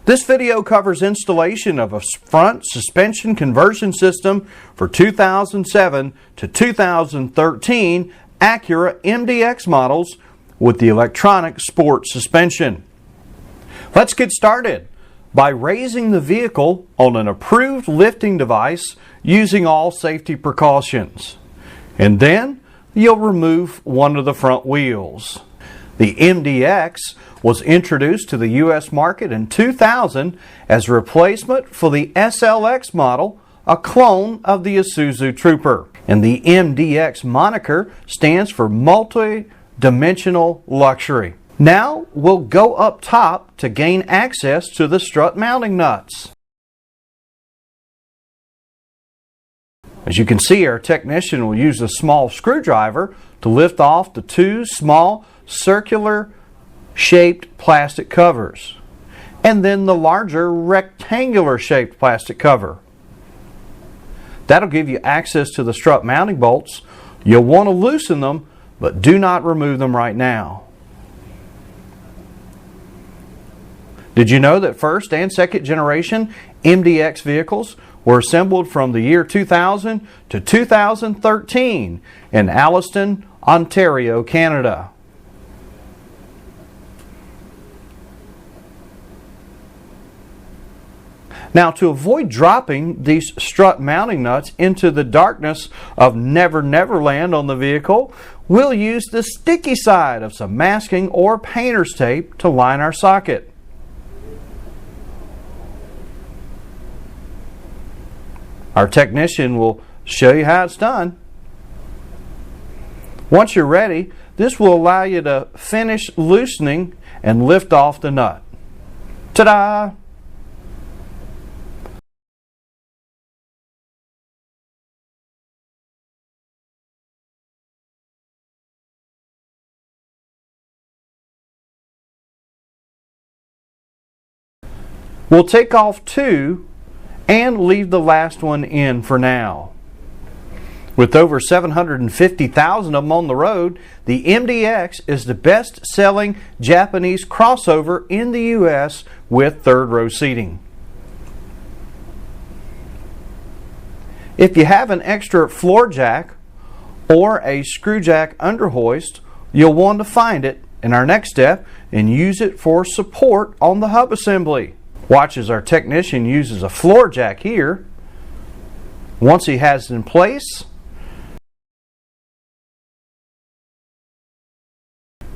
This video covers installation of a front suspension conversion system for 2007 to 2013 Acura MDX models with the electronic sport suspension. Let's get started by raising the vehicle on an approved lifting device using all safety precautions. And then you'll remove one of the front wheels. The MDX was introduced to the U.S. market in 2000 as a replacement for the SLX model, a clone of the Isuzu Trooper. And the MDX moniker stands for multi-dimensional luxury. Now we'll go up top to gain access to the strut mounting nuts. As you can see, our technician will use a small screwdriver to lift off the two small circular shaped plastic covers and then the larger rectangular shaped plastic cover. That'll give you access to the strut mounting bolts. You'll want to loosen them, but do not remove them right now. Did you know that first and second generation MDX vehicles were assembled from the year 2000 to 2013 in Alliston, Ontario, Canada? Now, to avoid dropping these strut mounting nuts into the darkness of Never Never Land on the vehicle, we'll use the sticky side of some masking or painter's tape to line our socket. Our technician will show you how it's done. Once you're ready, this will allow you to finish loosening and lift off the nut. Ta-da! We'll take off two and leave the last one in for now. With over 750,000 of them on the road, the MDX is the best-selling Japanese crossover in the U.S. with third-row seating. If you have an extra floor jack or a screw jack under hoist, you'll want to find it in our next step and use it for support on the hub assembly. Watch as our technician uses a floor jack here. Once he has it in place,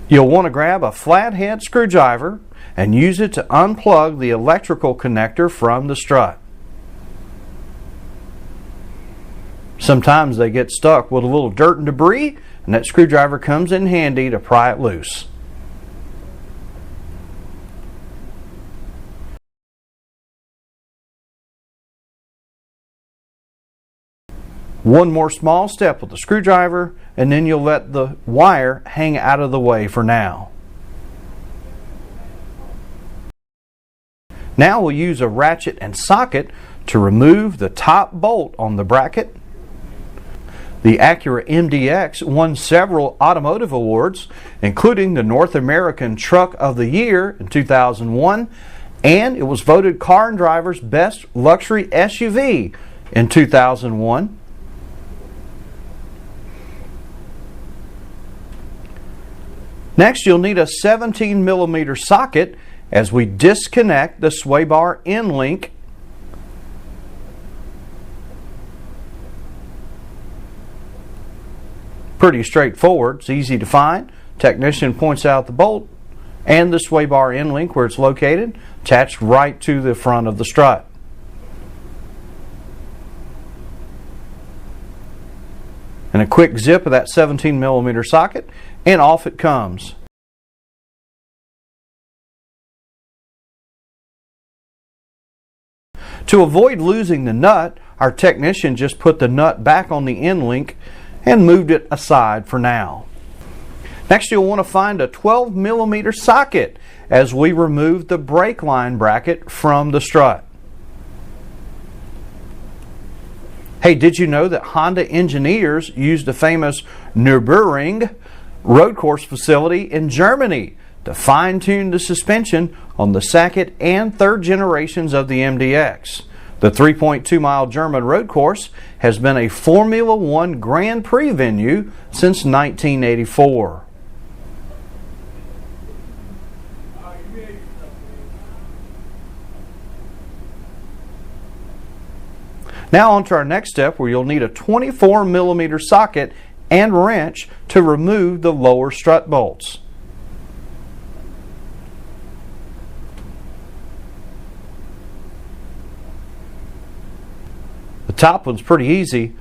you'll want to grab a flathead screwdriver and use it to unplug the electrical connector from the strut. Sometimes they get stuck with a little dirt and debris, and that screwdriver comes in handy to pry it loose. One more small step with the screwdriver, and then you'll let the wire hang out of the way for now. Now we'll use a ratchet and socket to remove the top bolt on the bracket. The Acura MDX won several automotive awards, including the North American Truck of the Year in 2001, and it was voted Car and Driver's Best Luxury SUV in 2001. Next, you'll need a 17mm socket as we disconnect the sway bar end link. Pretty straightforward, it's easy to find. Technician points out the bolt and the sway bar end link where it's located, attached right to the front of the strut. And a quick zip of that 17mm socket, and off it comes. To avoid losing the nut, our technician just put the nut back on the end link and moved it aside for now. Next, you'll want to find a 12mm socket as we remove the brake line bracket from the strut. Hey, did you know that Honda engineers used the famous Nürburgring road course facility in Germany to fine-tune the suspension on the second and third generations of the MDX. The 3.2-mile German road course has been a Formula One Grand Prix venue since 1984. Now on to our next step, where you'll need a 24mm socket and wrench to remove the lower strut bolts. The top one's pretty easy.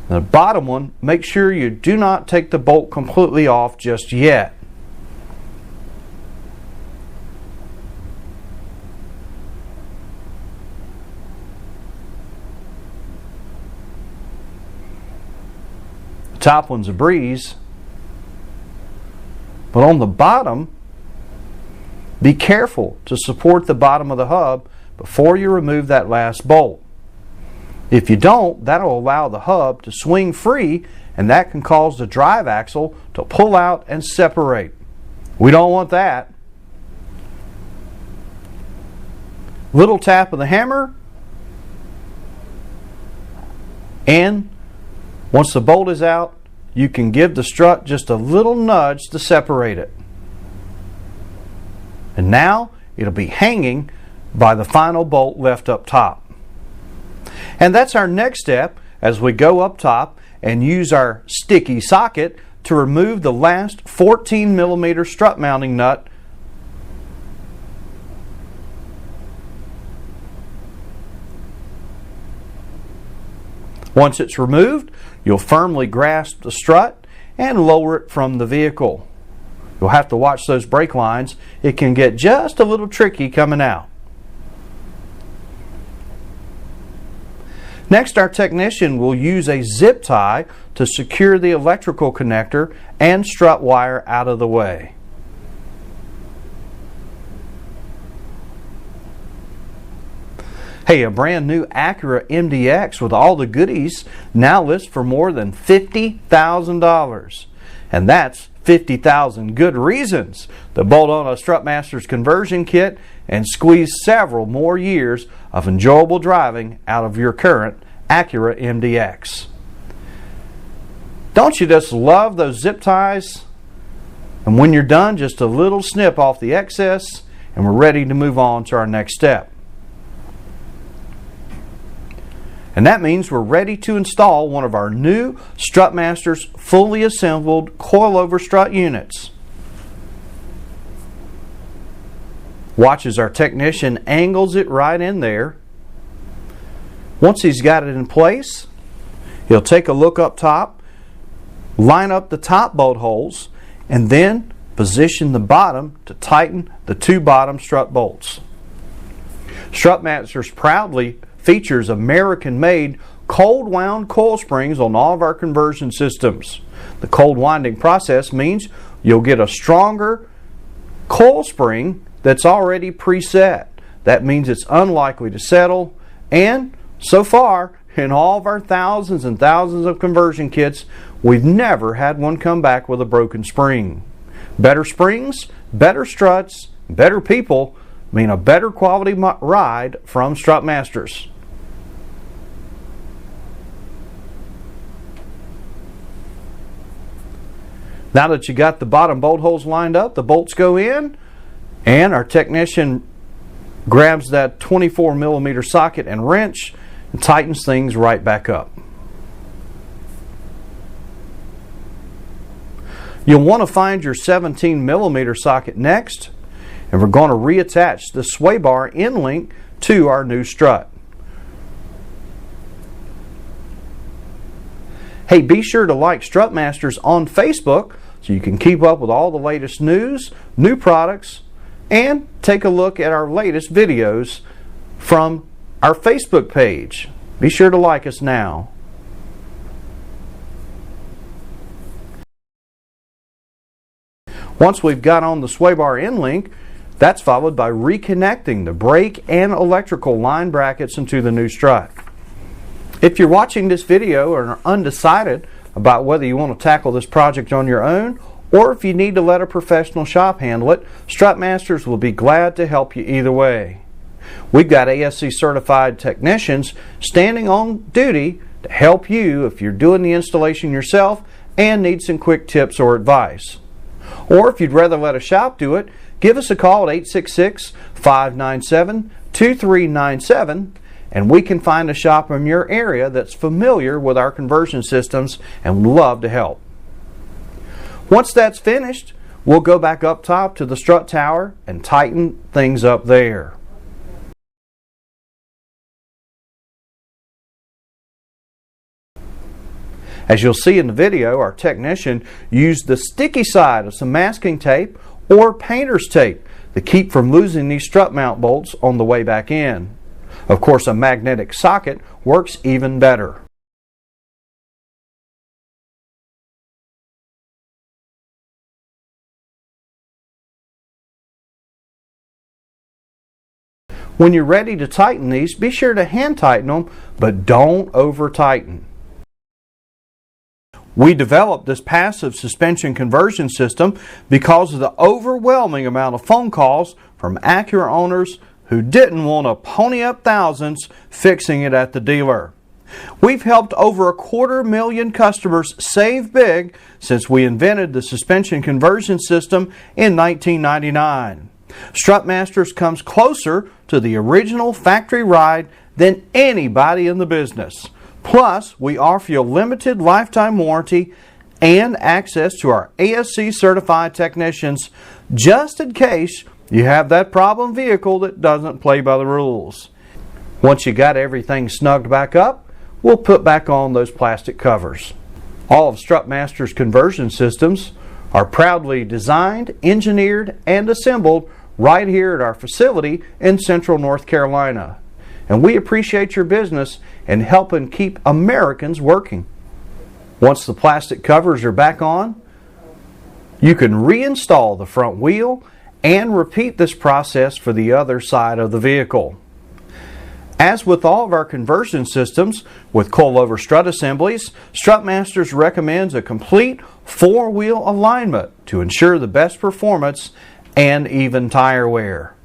The bottom one, make sure you do not take the bolt completely off just yet. Top one's a breeze, but on the bottom, be careful to support the bottom of the hub before you remove that last bolt. If you don't, that'll allow the hub to swing free, and that can cause the drive axle to pull out and separate. We don't want that. Little tap of the hammer, and once the bolt is out, you can give the strut just a little nudge to separate it. And now it'll be hanging by the final bolt left up top. And that's our next step as we go up top and use our sticky socket to remove the last 14mm strut mounting nut. Once it's removed, you'll firmly grasp the strut and lower it from the vehicle. You'll have to watch those brake lines. It can get just a little tricky coming out. Next, our technician will use a zip tie to secure the electrical connector and strut wire out of the way. Hey, a brand new Acura MDX with all the goodies now lists for more than $50,000. And that's 50,000 good reasons to bolt on a Strutmasters conversion kit and squeeze several more years of enjoyable driving out of your current Acura MDX. Don't you just love those zip ties? And when you're done, just a little snip off the excess, and we're ready to move on to our next step. And that means we're ready to install one of our new Strutmasters fully assembled coilover strut units. Watch as our technician angles it right in there. Once he's got it in place, he'll take a look up top, line up the top bolt holes, and then position the bottom to tighten the two bottom strut bolts. Strutmasters proudly features American-made cold wound coil springs on all of our conversion systems. The cold winding process means you'll get a stronger coil spring that's already preset. That means it's unlikely to settle, and so far in all of our thousands and thousands of conversion kits, we've never had one come back with a broken spring. Better springs, better struts, better people mean a better quality ride from Strutmasters. Now that you got the bottom bolt holes lined up, the bolts go in, and our technician grabs that 24mm socket and wrench and tightens things right back up. You'll want to find your 17mm socket next, and we're going to reattach the sway bar end link to our new strut. Hey, be sure to like Strutmasters on Facebook so you can keep up with all the latest news, new products, and take a look at our latest videos from our Facebook page. Be sure to like us now. Once we've got on the sway bar end link, that's followed by reconnecting the brake and electrical line brackets into the new strut. If you're watching this video and are undecided about whether you want to tackle this project on your own or if you need to let a professional shop handle it, Strutmasters will be glad to help you either way. We've got ASC certified technicians standing on duty to help you if you're doing the installation yourself and need some quick tips or advice. Or if you'd rather let a shop do it, give us a call at 866-597-2397 and we can find a shop in your area that's familiar with our conversion systems and would love to help. Once that's finished, we'll go back up top to the strut tower and tighten things up there. As you'll see in the video, our technician used the sticky side of some masking tape or painter's tape to keep from losing these strut mount bolts on the way back in. Of course, a magnetic socket works even better. When you're ready to tighten these, be sure to hand tighten them, but don't over tighten. We developed this passive suspension conversion system because of the overwhelming amount of phone calls from Acura owners who didn't want to pony up thousands fixing it at the dealer. We've helped over 250,000 customers save big since we invented the suspension conversion system in 1999. Strutmasters comes closer to the original factory ride than anybody in the business. Plus, we offer you a limited lifetime warranty and access to our ASC certified technicians just in case you have that problem vehicle that doesn't play by the rules. Once you got everything snugged back up, we'll put back on those plastic covers. All of Strutmasters conversion systems are proudly designed, engineered, and assembled right here at our facility in Central North Carolina. And we appreciate your business in helping keep Americans working. Once the plastic covers are back on, you can reinstall the front wheel and repeat this process for the other side of the vehicle. As with all of our conversion systems with coilover strut assemblies, Strutmasters recommends a complete four-wheel alignment to ensure the best performance and even tire wear.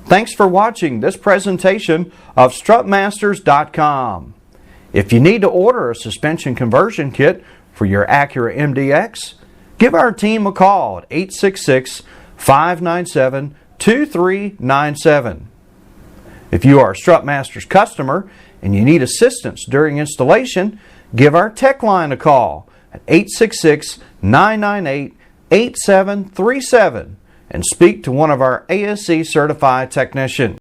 Thanks for watching this presentation of Strutmasters.com. If you need to order a suspension conversion kit for your Acura MDX, give our team a call at 866-597-2397. If you are a Strutmasters customer and you need assistance during installation, give our tech line a call at 866-998-8737 and speak to one of our ASC certified technicians.